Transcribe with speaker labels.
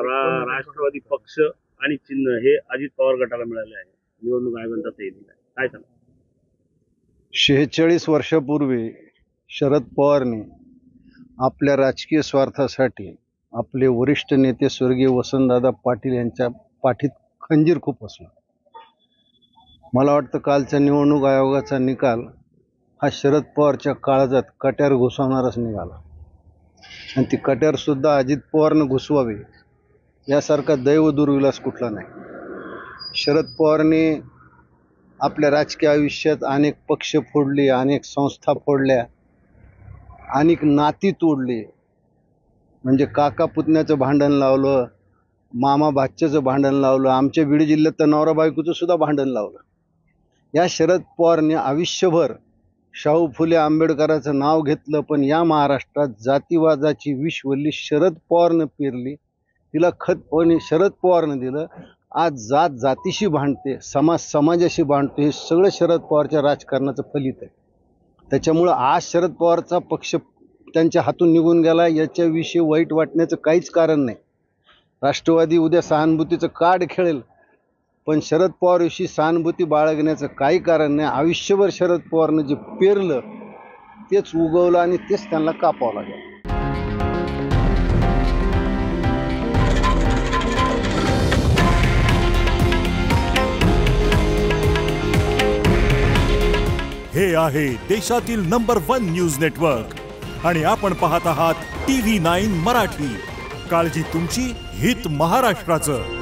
Speaker 1: राष्ट्रवादी पक्ष आणि चिन्ह हे अजित पवार गटाला मिळाले आहे, निवडणूक आयोगाचा ते दिला काय सांगा?
Speaker 2: 46 वर्षापूर्वी शरद पवारने आपल्या राजकीय स्वार्थासाठी आपले वरिष्ठ नेते स्वर्गीय वसंतदादा पाटील यांच्या पाठीत खंजीर खुपसला. मला वाटतं कालच्या निवडणूक आयोगाचा निकाल हा शरद पवारच्या काळजात कट्यार घुसवणाराच निघाला आणि ती कट्यारसुद्धा अजित पवारनं घुसवावी यासारखा दैव दुर्विलास कुठला नाही. शरद पवारने आपल्या राजकीय आयुष्यात अनेक पक्ष फोडले, अनेक संस्था फोडल्या, अनेक नाती तोडली. म्हणजे काका पुतण्याचं भांडण लावलं, मामा भाच्याचं भांडण लावलं, आमच्या बीड जिल्ह्यात तर नवरा बायकोचं सुद्धा भांडण लावलं. या शरद पवारने आयुष्यभर शाहू फुले आंबेडकरांचं नाव घेतलं, पण या महाराष्ट्रात जातीवादाची विषवल्ली शरद पवारनं पेरली, तिला खत पण शरद पवारनं दिलं. आज जात जातीशी भांडते, समाज समाजाशी भांडते, हे सगळं शरद पवारच्या राजकारणाचं फलित आहे. त्याच्यामुळं आज शरद पवारचा पक्ष त्यांच्या हातून निघून गेला याच्याविषयी वाईट वाटण्याचं काहीच कारण नाही. राष्ट्रवादी उद्या सहानुभूतीचं कार्ड खेळेल, पण शरद पवारविषयी सहानुभूती बाळगण्याचं काही कारण नाही. आयुष्यभर शरद पवारनं जे पेरलं तेच उगवलं आणि तेच त्यांना कापावं लागेल.
Speaker 3: हे आहे देशातील नंबर 1 न्यूज नेटवर्क आणि आपण पाहत आहात TV9 मराठी. काळजी तुमची, हित महाराष्ट्राचं.